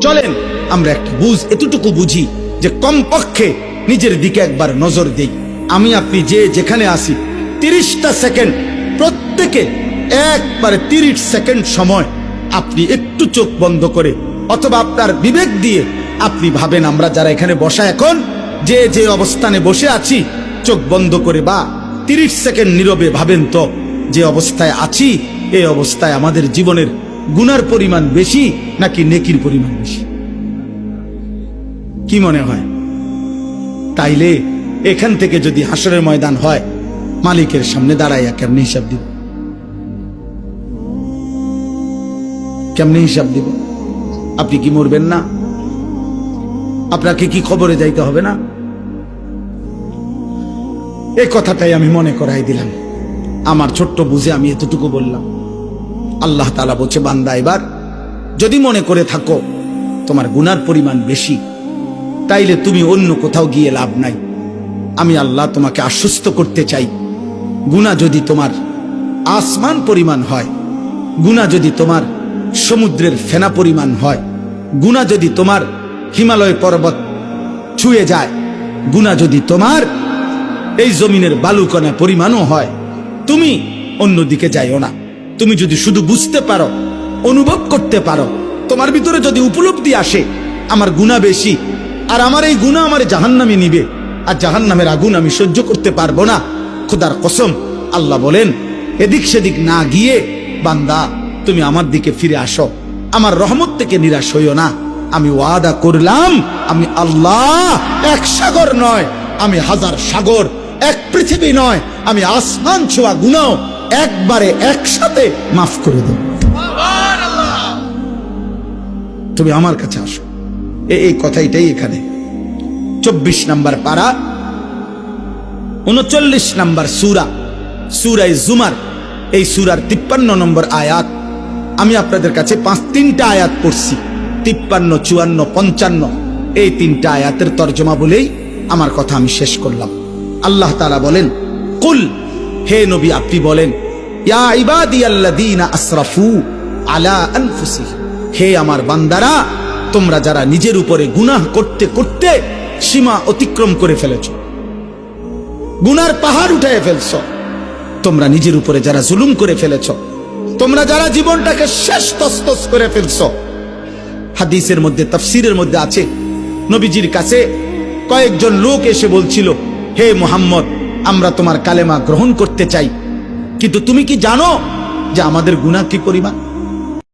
চলেন আমরা একটা এতটুকু বুঝি যে কমপক্ষে নিজের দিকে একবার নজর দেই। আমি আপনি যে যেখানে আসি 30টা সেকেন্ড, প্রত্যেকে একবারে 30 সেকেন্ড সময় আপনি একটু চোখ বন্ধ করে অথবা আপনার বিবেক দিয়ে আপনি ভাবেন, আমরা যারা এখানে বসা এখন যে যে অবস্থানে বসে আছি, চোখ বন্ধ করে বা 30 সেকেন্ড নীরবে ভাবেন তো যে অবস্থায় আছি, এই অবস্থায় আমাদের জীবনের গুনার পরিমাণ বেশি নাকি নেকির পরিমাণ বেশি? কি মনে হয়? তাইলে এখান থেকে যদি হাসরের ময়দান হয়, মালিকের সামনে দাঁড়াইয়া কেমনে হিসাব দিব? কেমনে হিসাব দিব? আপনি কি মরবেন না? আপনাকে কি খবরে যাইতে হবে না? এই কথাটাই আমি মনে করাই দিলাম। আমার ছোট্ট বুঝে আমি এতটুকু বললাম। আল্লাহ তাআলা বলছে, বান্দা এবার যদি মনে করে থাকো তোমার গুনার পরিমাণ বেশি, তাইলে তুমি অন্য কোথাও গিয়ে লাভ নাই। আমি আল্লাহ তোমাকে আশ্বস্ত করতে চাই, গুনাহ যদি তোমার আসমান পরিমাণ হয়, গুনাহ যদি তোমার সমুদ্রের ফেনা পরিমাণ হয়, গুনাহ যদি তোমার হিমালয় পর্বত ছুঁয়ে যায়, গুনাহ যদি তোমার এই জমিনের বালুকণা পরিমাণও হয়, তুমি অন্যদিকে যাইও না। তুমি যদি শুধু বুঝতে পারো, অনুভব করতে পারো, তোমার ভিতরে যদি উপলব্ধি আসে আমার গুনাহ বেশি, আর আমার এই গুনাহ আমার জাহান্নামে নিবে, আর জাহান্নামের আগুন আমি সহ্য করতে পারবো না, খোদার কসম আল্লাহ বলেন, এদিক সেদিক না গিয়ে বান্দা তুমি আমার দিকে ফিরে আসো, আমার রহমত থেকে নিরাশ হইও না। আমি ওয়াদা করলাম, আমি আল্লাহ এক সাগর নয়, আমি হাজার সাগর, এক পৃথিবী নয়, আমি আসমান ছোঁয়া গুনাহ একবারে একসাথে মাফ করে দেব। তুমি আমার কাছে আসো। এই কথাটাই এখানে 24 নম্বর পারা 39 নম্বর সূরা, সূরায়ে জুমার, এই সূরার 53 নম্বর আয়াত। আমি আপনাদের কাছে 3টা আয়াত পড়ছি, 53, 54, 55, এই 3টা আয়াতের তরজমা বলেই আমার কথা আমি শেষ করলাম। আল্লাহ তাআলা বলেন, কুল, হে নবী আপনি বলেন, ইয়া ইবাদিয়াল্লাযীনা আসরাফু আলা আনফুসিহিম, হে আমার বান্দারা, তোমরা যারা নিজের উপরে গুনাহ করতে করতে সীমা অতিক্রম করে ফেলেছো, গুনার পাহাড় উঠায় ফেলছো, তোমরা নিজের উপরে যারা জুলুম করে ফেলেছো, তোমরা যারা জীবনটাকে শেষ তছনছ করে ফেলছো। হাদিসের মধ্যে, তাফসীরের মধ্যে আছে, নবীজির কাছে কয়েকজন লোক এসে বলছিল, হে মুহাম্মদ, আমরা তোমার কালেমা গ্রহণ করতে চাই, কিন্তু তুমি কি জানো যে আমাদের গুনাহ কি পরিমাণ?